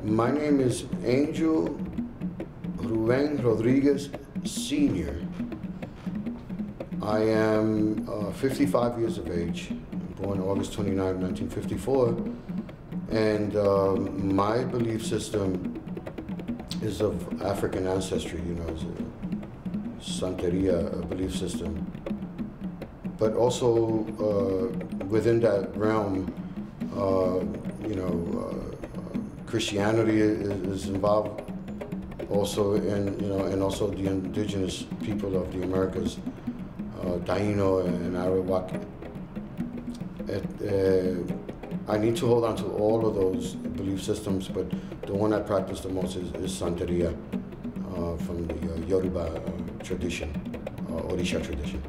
My name is Angel Duran Rodriguez Sr. I am 55 years of age, born August 29, 1954, and my belief system is of African ancestry, you know, it's a Santeria belief system. But also within that realm, Christianity is involved also in, and also the indigenous people of the Americas, Taino and Arawak. I need to hold on to all of those belief systems, but the one I practice the most is Santeria from the Yoruba tradition, Orisha tradition.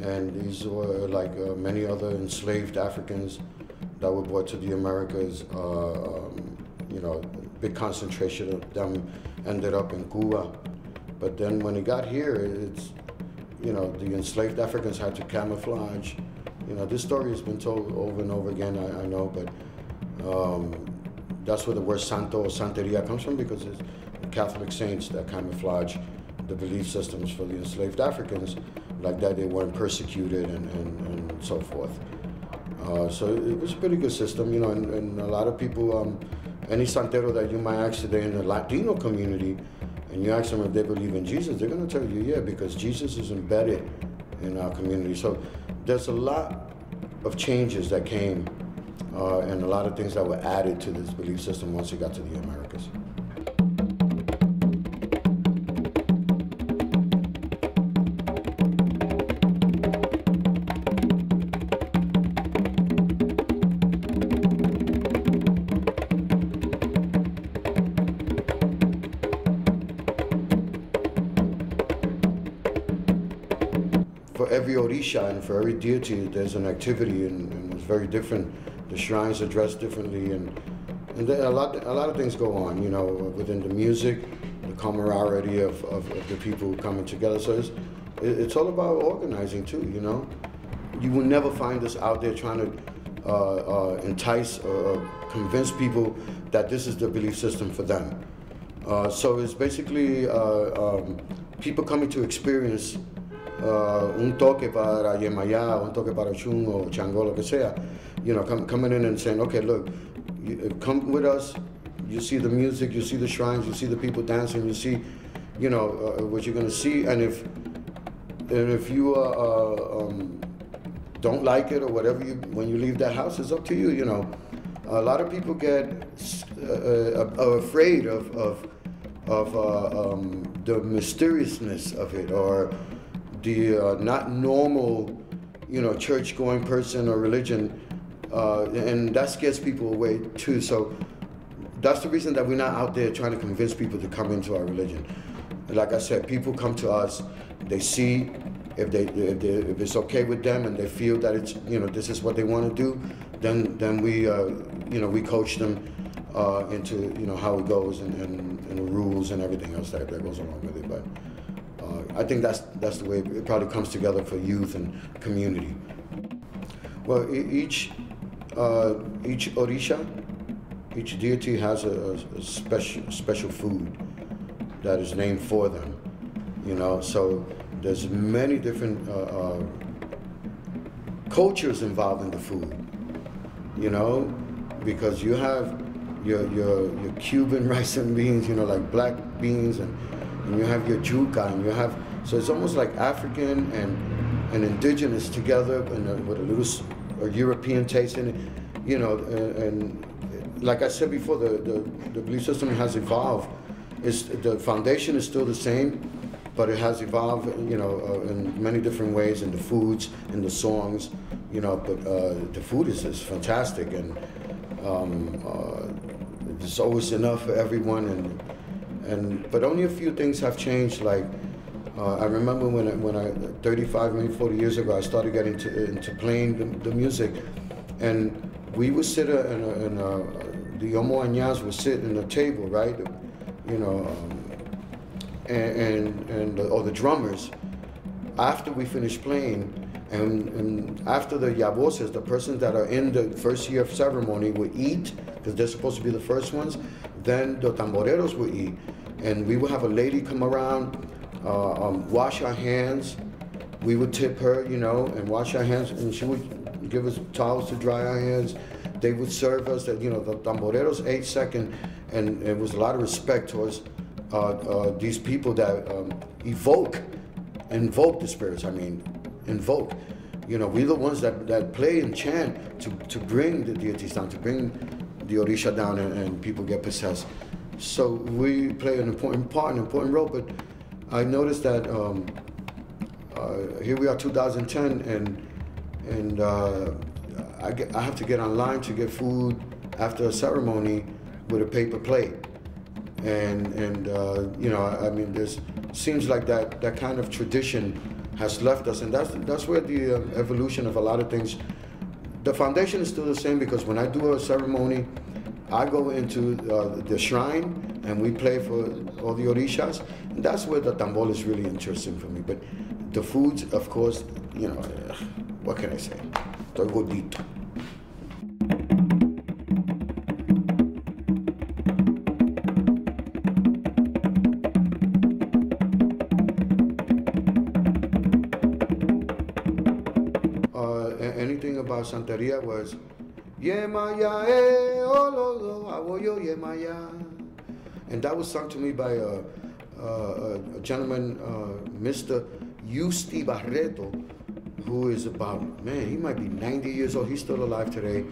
And these were like many other enslaved Africans that were brought to the Americas. Big concentration of them ended up in Cuba. But then when it got here, it's, the enslaved Africans had to camouflage. This story has been told over and over again, I know, but that's where the word Santo or Santeria comes from, because it's the Catholic saints that camouflage the belief systems for the enslaved Africans, like that they weren't persecuted and so forth. So it was a pretty good system, and a lot of people, any Santero that you might ask today in the Latino community, and you ask them if they believe in Jesus, they're going to tell you, yeah, because Jesus is embedded in our community. So there's a lot of changes that came and a lot of things that were added to this belief system once it got to the Americas. For every Orisha and for every deity, there's an activity, and it's very different. The shrines are dressed differently, and a lot of things go on, within the music, the camaraderie of the people coming together. So it's all about organizing too, You will never find us out there trying to entice or convince people that this is the belief system for them. So it's basically people coming to experience un toque para Yemayá, un toque para Chun or Chango, lo que sea, coming in and saying, okay, look, come with us, you see the music, you see the shrines, you see the people dancing, you see, what you're going to see, and if you don't like it or whatever, when you leave that house, it's up to you, A lot of people get afraid of the mysteriousness of it, or the not normal, church-going person or religion, and that scares people away too. So that's the reason that we're not out there trying to convince people to come into our religion. Like I said, people come to us, they see if it's okay with them, and they feel that it's, this is what they want to do, then we we coach them into how it goes and the rules and everything else that goes along with it. But I think that's the way it probably comes together for youth and community. Well, each Orisha, each deity has a special food that is named for them. So there's many different cultures involved in the food. Because you have your Cuban rice and beans, like black beans, and you have your juca, and so it's almost like African and indigenous together, and with a little European taste in it, and like I said before, the belief system has evolved. The foundation is still the same, but it has evolved, in many different ways, in the foods, in the songs, but the food is fantastic, and there's always enough for everyone, but only a few things have changed. Like I remember when I 35, maybe 40 years ago, I started getting into playing the music, and we would sit the Omo Anyas would sit in a table, right? or the drummers, after we finish playing, and after the yaboses, the persons that are in the first year of ceremony will eat, because they're supposed to be the first ones, then the tamboreros will eat. And we would have a lady come around, wash our hands. We would tip her, you know, and wash our hands, and she would give us towels to dry our hands. They would serve us, that, you know, the tamboreros ate second, and it was a lot of respect towards these people that invoke the spirits. I mean, invoke. You know, we're the ones that play and chant to bring the deities down, to bring the Orisha down, and people get possessed. So we play an important part, an important role. But I noticed that here we are, 2010, and I have to get online to get food after a ceremony with a paper plate. And you know, I mean, there's seems like that kind of tradition has left us, and that's where the evolution of a lot of things. The foundation is still the same, because when I do a ceremony, I go into the shrine and we play for all the orishas, and that's where the tambol is really interesting for me. But the foods, of course, you know, what can I say? Estoy gordito. Anything about Santeria was Yemaya olodo awoyo Yemaya, and that was sung to me by a gentleman, Mr. Yusti Barreto, who is about, man, he might be 90 years old. He's still alive today.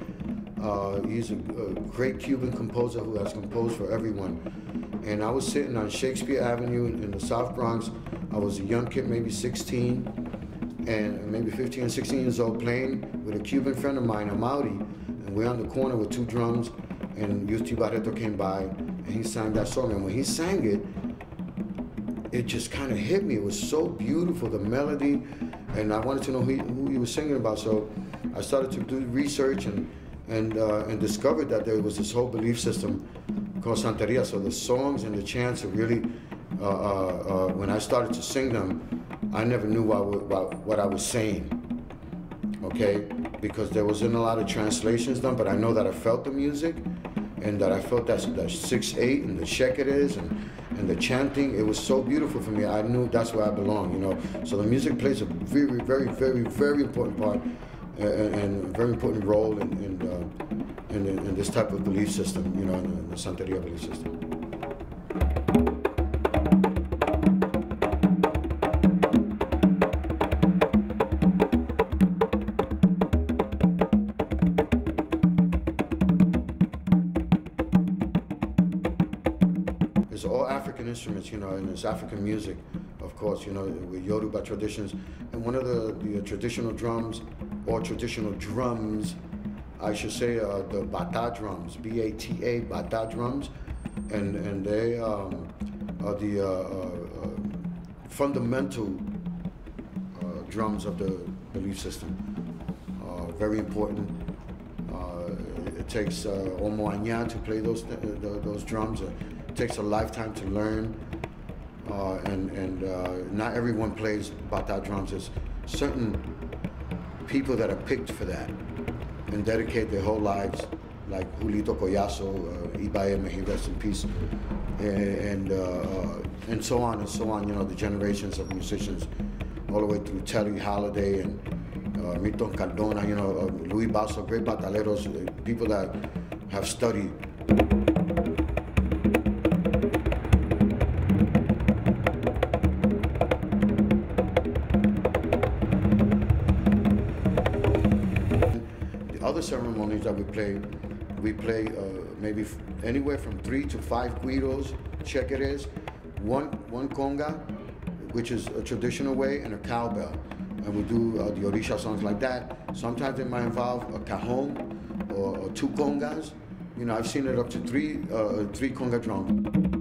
He's a great Cuban composer who has composed for everyone. And I was sitting on Shakespeare Avenue in the South Bronx. I was a young kid, maybe 16. And maybe 15 or 16 years old, playing with a Cuban friend of mine, a Maori, and we're on the corner with two drums, and Yusti Barreto came by, and he sang that song, and when he sang it, it just kind of hit me. It was so beautiful, the melody, and I wanted to know who he was singing about, so I started to do research and discovered that there was this whole belief system called Santeria. So the songs and the chants are really, when I started to sing them, I never knew what I was saying, okay? Because there wasn't a lot of translations done, but I know that I felt the music, and that I felt that 6/8 and the shekeres and the chanting. It was so beautiful for me. I knew that's where I belong, you know? So the music plays a very, very, very, very important part, and a very important role in this type of belief system, you know, in the Santeria belief system. It's all African instruments, you know, and it's African music, of course, you know, with Yoruba traditions. And one of the traditional drums, or traditional drums, I should say, the bata drums, B-A-T-A, bata drums, and they are the fundamental drums of the belief system. Very important. It takes Omo Aña to play those drums. It takes a lifetime to learn, and not everyone plays bata drums. There's certain people that are picked for that and dedicate their whole lives, like Julito Collazo, Ibaye, may he rest in peace, and so on and so on. You know, the generations of musicians, all the way through Terry Holiday and Milton Cardona. You know, Luis Basso, great bataleros, people that have studied. Other ceremonies that we play maybe anywhere from 3 to 5 guiros, chequeres, one conga, which is a traditional way, and a cowbell. And we do the Orisha songs like that. Sometimes it might involve a cajon or 2 congas. You know, I've seen it up to 3 conga drums.